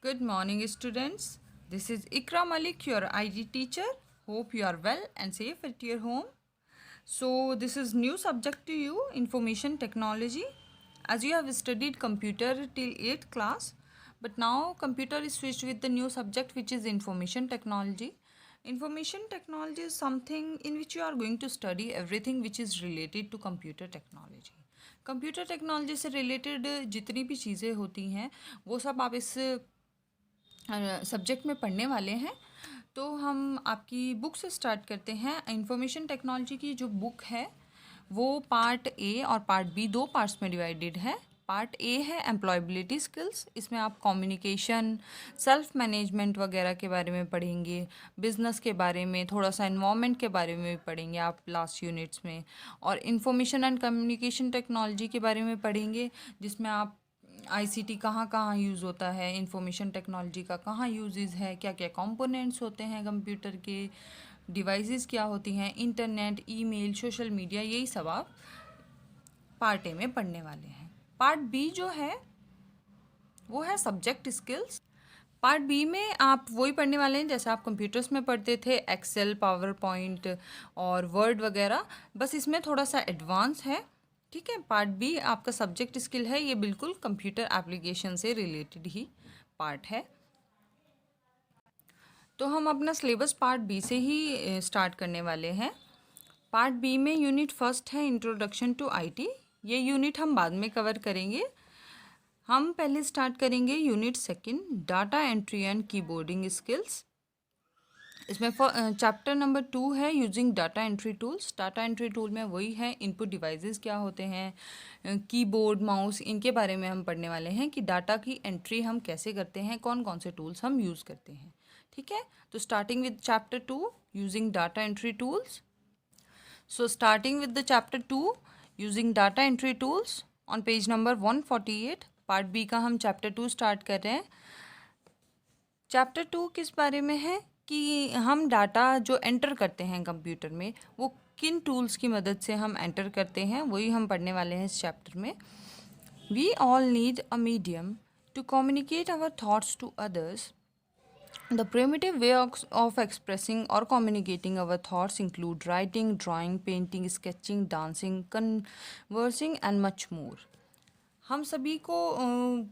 Good morning, students. This is Ikra Malik, your IT teacher. Hope you are well and safe at your home. So, this is new subject to you, information technology. As you have studied computer till 8th class, but now computer is switched with the new subject which is information technology. Information technology is something in which you are going to study everything which is related to computer technology. Computer technology से related जितनी भी चीज़ें होती हैं वो सब आप इस सब्जेक्ट में पढ़ने वाले हैं। तो हम आपकी बुक से स्टार्ट करते हैं। इंफॉर्मेशन टेक्नोलॉजी की जो बुक है वो पार्ट ए और पार्ट बी दो पार्ट्स में डिवाइडेड है। पार्ट ए है एम्प्लॉयबिलिटी स्किल्स, इसमें आप कम्युनिकेशन, सेल्फ मैनेजमेंट वगैरह के बारे में पढ़ेंगे, बिजनेस के बारे में, थोड़ा सा इन्वायरमेंट के बारे में भी पढ़ेंगे आप लास्ट यूनिट्स में, और इंफॉर्मेशन एंड कम्युनिकेशन टेक्नोलॉजी के बारे में पढ़ेंगे जिसमें आप आईसीटी कहाँ कहाँ यूज़ होता है, इंफॉर्मेशन टेक्नोलॉजी का कहाँ यूजेस है, क्या क्या कंपोनेंट्स होते हैं कंप्यूटर के, डिवाइसेस क्या होती हैं, इंटरनेट, ईमेल, सोशल मीडिया, यही सब आप पार्ट ए में पढ़ने वाले हैं। पार्ट बी जो है वो है सब्जेक्ट स्किल्स। पार्ट बी में आप वही पढ़ने वाले हैं जैसे आप कंप्यूटर्स में पढ़ते थे, एक्सेल, पावर पॉइंट और वर्ड वगैरह, बस इसमें थोड़ा सा एडवांस है। ठीक है, पार्ट बी आपका सब्जेक्ट स्किल है, ये बिल्कुल कंप्यूटर एप्लीकेशन से रिलेटेड ही पार्ट है। तो हम अपना सिलेबस पार्ट बी से ही स्टार्ट करने वाले हैं। पार्ट बी में यूनिट फर्स्ट है इंट्रोडक्शन टू आईटी। ये यूनिट हम बाद में कवर करेंगे। हम पहले स्टार्ट करेंगे unit second, data entry and keyboarding skills. इसमें चैप्टर नंबर 2 है using data entry tools. Data entry tool में वही है इनपुट डिवाइसेस क्या होते हैं, कीबोर्ड, माउस, इनके बारे में हम पढ़ने वाले हैं कि डाटा की एंट्री हम कैसे करते हैं, कौन कौन से टूल्स हम यूज़ करते हैं। ठीक है, तो starting with chapter 2 using data entry tools. So starting with the chapter 2 using data entry tools on page number 148, part B का हम चैप्टर 2 स्टार्ट कर रहे हैं। चैप्टर 2 किस बारे में है कि हम डाटा जो एंटर करते हैं कंप्यूटर में वो किन टूल्स की मदद से हम एंटर करते हैं, वही हम पढ़ने वाले हैं इस चैप्टर में। We all need a medium to communicate our thoughts to others. The primitive way of expressing or communicating our thoughts include writing, drawing, painting, sketching, dancing, conversing and much more. हम सभी को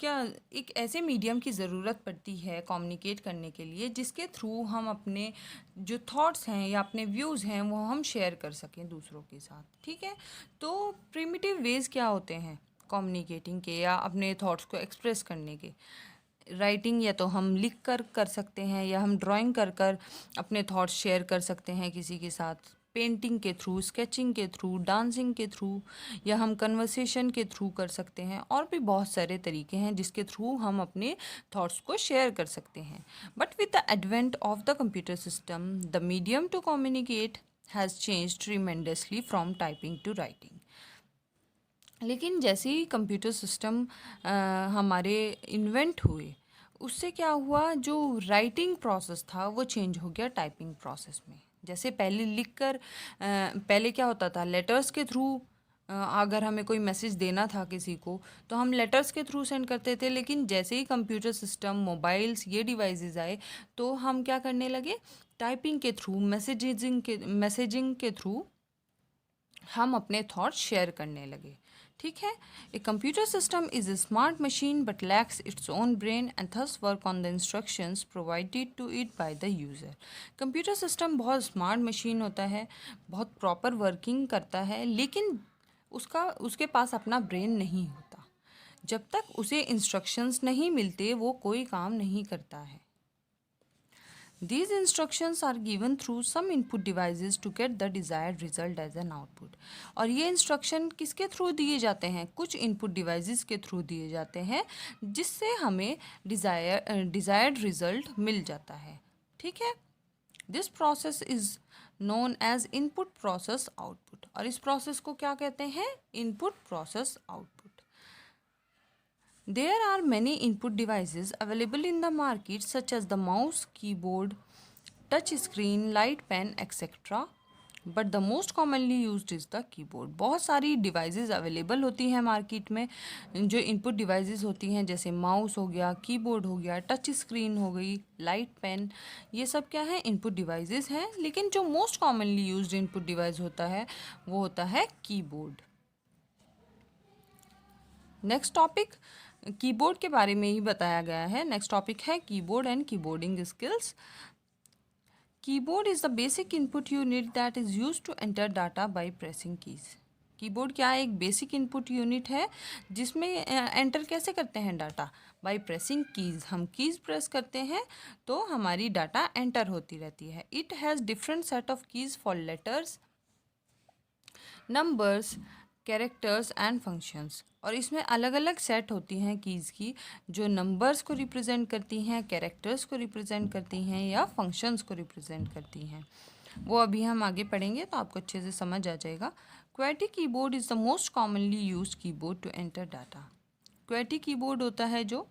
क्या एक ऐसे medium की ज़रूरत पड़ती है कम्युनिकेट करने के लिए जिसके थ्रू हम अपने जो थॉट्स हैं या अपने व्यूज़ हैं वो हम शेयर कर सकें दूसरों के साथ। ठीक है, तो प्रिमिटिव वेज़ क्या होते हैं कम्युनिकेटिंग के या अपने थॉट्स को एक्सप्रेस करने के? राइटिंग या तो हम लिख कर सकते हैं या हम ड्राइंग कर अपने थॉट्स शेयर कर सकते हैं किसी के साथ, पेंटिंग के थ्रू, स्केचिंग के थ्रू, डांसिंग के थ्रू, या हम कन्वर्सेशन के थ्रू कर सकते हैं। और भी बहुत सारे तरीके हैं जिसके थ्रू हम अपने थॉट्स को शेयर कर सकते हैं। But with the advent of the computer system the medium to communicate has change tremendously from typing to writing. लेकिन जैसे ही कंप्यूटर सिस्टम हमारे इन्वेंट हुए उससे क्या हुआ, जो राइटिंग प्रोसेस था वो चेंज हो गया टाइपिंग प्रोसेस में। जैसे पहले लिखकर पहले क्या होता था, लेटर्स के थ्रू अगर हमें कोई मैसेज देना था किसी को तो हम लेटर्स के थ्रू सेंड करते थे। लेकिन जैसे ही कंप्यूटर सिस्टम, मोबाइल्स, ये डिवाइसेस आए तो हम क्या करने लगे, टाइपिंग के थ्रू, मैसेजिंग के थ्रू हम अपने थॉट्स शेयर करने लगे। ठीक है, a computer system is a smart machine but lacks its own brain and thus work on the instructions provided to it by the user. Computer system बहुत smart machine होता है, बहुत प्रॉपर वर्किंग करता है, लेकिन उसके पास अपना ब्रेन नहीं होता। जब तक उसे इंस्ट्रक्शंस नहीं मिलते वो कोई काम नहीं करता है। These instructions are given through some input devices to get the desired result as an output. और ये इंस्ट्रक्शन किसके थ्रू दिए जाते हैं, कुछ इनपुट डिवाइसेस के थ्रू दिए जाते हैं जिससे हमें डिज़ायर्ड रिजल्ट मिल जाता है। ठीक है, this process is known as input process output. और इस प्रोसेस को क्या कहते हैं, input process output. There are many input devices available in the market such as the mouse, keyboard, touch screen, light pen, etc. But the most commonly used is the keyboard. बहुत सारी devices available होती हैं market में, जो input devices होती हैं, जैसे mouse हो गया, कीबोर्ड हो गया, टच स्क्रीन हो गई, लाइट पेन, ये सब क्या है, इनपुट डिवाइसेस हैं। लेकिन जो most commonly used input device होता है वो होता है कीबोर्ड। नेक्स्ट टॉपिक कीबोर्ड के बारे में ही बताया गया है। नेक्स्ट टॉपिक है keyboard and keyboarding skills. Keyboard is the basic input unit that is used to enter data by pressing keys. Keyboard क्या है, एक बेसिक इनपुट यूनिट है जिसमें एंटर कैसे करते हैं डाटा, बाय प्रेसिंग कीज। हम कीज प्रेस करते हैं तो हमारी डाटा एंटर होती रहती है। It has different set of keys for letters, numbers, characters and functions. और इसमें अलग अलग सेट होती हैं कीज़ की, जो नंबर्स को रिप्रेजेंट करती हैं, कैरेक्टर्स को रिप्रेजेंट करती हैं या फंक्शंस को रिप्रेजेंट करती हैं। वो अभी हम आगे पढ़ेंगे तो आपको अच्छे से समझ आ जाएगा। क्वेटी keyboard is the most commonly use keyboard to enter data. क्वेटी कीबोर्ड होता है जो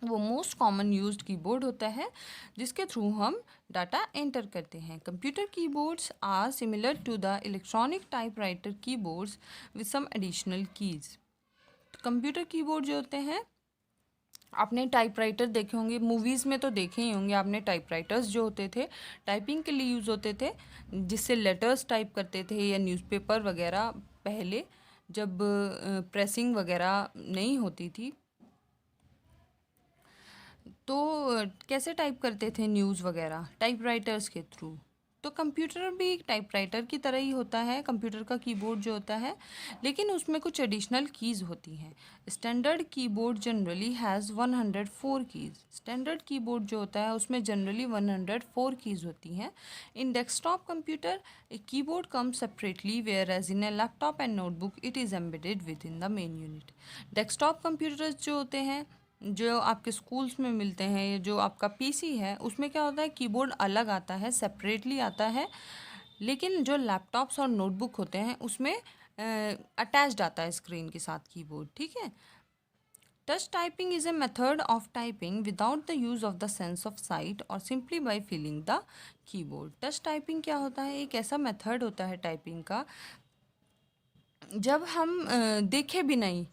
वो मोस्ट कॉमन यूज्ड कीबोर्ड होता है जिसके थ्रू हम डाटा एंटर करते हैं। Computer keyboards are similar to the electronic typewriter keyboards with some additional keys. Computer keyboard जो होते हैं, आपने टाइपराइटर देखे होंगे, मूवीज़ में तो देखे ही होंगे आपने। टाइपराइटर्स जो होते थे टाइपिंग के लिए यूज़ होते थे, जिससे लेटर्स टाइप करते थे या न्यूज़पेपर वगैरह। पहले जब प्रेसिंग वगैरह नहीं होती थी तो कैसे टाइप करते थे न्यूज़ वगैरह, टाइपराइटर्स के थ्रू। तो कंप्यूटर भी एक टाइपराइटर की तरह ही होता है, कंप्यूटर का कीबोर्ड जो होता है, लेकिन उसमें कुछ एडिशनल कीज़ होती हैं। Standard keyboard generally has 104 keys. Standard keyboard जो होता है उसमें जनरली 104 कीज़ होती हैं। In desktop computer a keyboard come separately, whereas in a laptop and notebook it is embedded within the main unit. Desktop computers जो होते हैं, जो आपके स्कूल्स में मिलते हैं, जो आपका पीसी है, उसमें क्या होता है, कीबोर्ड अलग आता है, सेपरेटली आता है। लेकिन जो लैपटॉप्स और नोटबुक होते हैं उसमें अटैच्ड आता है स्क्रीन के साथ कीबोर्ड, ठीक है। Touch typing is a method of typing without the use of the sense of sight और simply by feeling the keyboard. Touch typing क्या होता है, एक ऐसा मेथड होता है टाइपिंग का जब हम देखे भी नहीं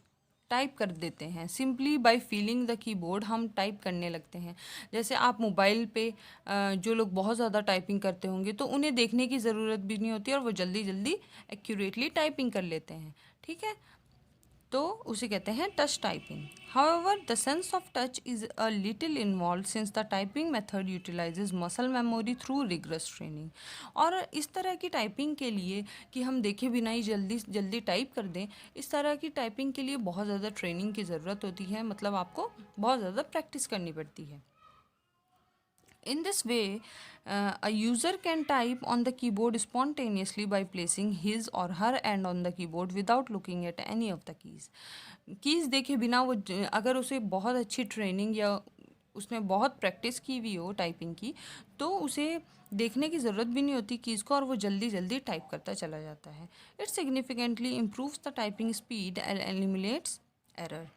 टाइप कर देते हैं। Simply by feeling the keyboard हम टाइप करने लगते हैं। जैसे आप मोबाइल पे जो लोग बहुत ज़्यादा टाइपिंग करते होंगे तो उन्हें देखने की ज़रूरत भी नहीं होती और वो जल्दी जल्दी एक्यूरेटली टाइपिंग कर लेते हैं, ठीक है। तो उसे कहते हैं touch typing. However the sense of touch is a little involve since the typing method utilises muscle memory through rigorous training. और इस तरह की टाइपिंग के लिए कि हम देखे बिना ही जल्दी जल्दी टाइप कर दें, इस तरह की टाइपिंग के लिए बहुत ज़्यादा ट्रेनिंग की ज़रूरत होती है, मतलब आपको बहुत ज़्यादा प्रैक्टिस करनी पड़ती है। In this way, a user can type on the keyboard spontaneously by placing his or her hand on the keyboard without looking at any of the keys. Keys देखे बिना वो अगर उसे बहुत अच्छी ट्रेनिंग या उसने बहुत प्रैक्टिस की हुई हो टाइपिंग की, तो उसे देखने की ज़रूरत भी नहीं होती कीज़ को और वो जल्दी जल्दी टाइप करता चला जाता है। It significantly improves the typing speed and eliminates error.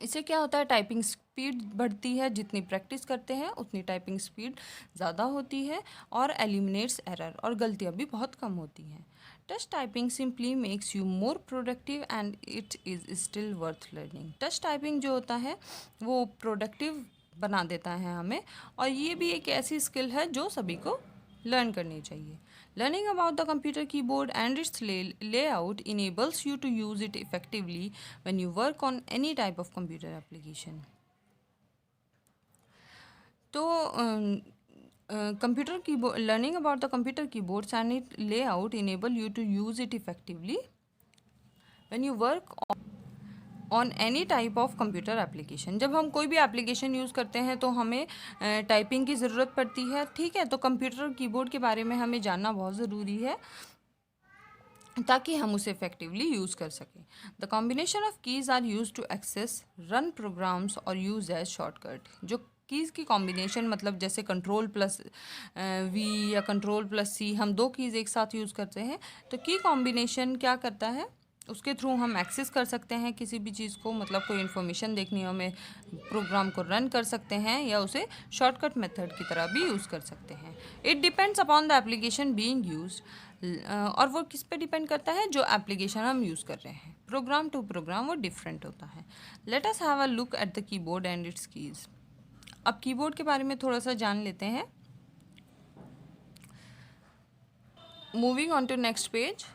इससे क्या होता है, टाइपिंग स्पीड बढ़ती है, जितनी प्रैक्टिस करते हैं उतनी टाइपिंग स्पीड ज़्यादा होती है और एलिमिनेट्स एरर, और गलतियाँ भी बहुत कम होती हैं। Touch typing simply makes you more productive and it is still worth learning. Touch typing जो होता है वो प्रोडक्टिव बना देता है हमें, और ये भी एक ऐसी स्किल है जो सभी को लर्न करनी चाहिए। Learning about the computer keyboard and its layout enables you to use it effectively when you work on any type of computer application. तो computer keyboard, learning about the computer keyboards and its layout enable you to use it effectively when you work on any type of computer application. जब हम कोई भी application use करते हैं तो हमें typing की ज़रूरत पड़ती है, ठीक है। तो कंप्यूटर कीबोर्ड के बारे में हमें जानना बहुत ज़रूरी है ताकि हम उसे इफेक्टिवली यूज़ कर सकें। The combination of keys are use to access, run programs और यूज एज शॉर्टकट। जो कीज़ की कॉम्बिनेशन, मतलब जैसे कंट्रोल प्लस वी या कंट्रोल प्लस सी, हम दो कीज़ एक साथ यूज़ करते हैं, तो की कॉम्बिनेशन क्या करता है, उसके थ्रू हम एक्सेस कर सकते हैं किसी भी चीज़ को, मतलब कोई इन्फॉर्मेशन देखनी हो हमें, प्रोग्राम को रन कर सकते हैं या उसे शॉर्टकट मेथड की तरह भी यूज़ कर सकते हैं। It depends upon the application being used, और वो किस पे डिपेंड करता है, जो एप्लीकेशन हम यूज़ कर रहे हैं। प्रोग्राम टू प्रोग्राम वो डिफरेंट होता है। Let us have a look at the keyboard and its keys. अब कीबोर्ड के बारे में थोड़ा सा जान लेते हैं। Moving on to next page.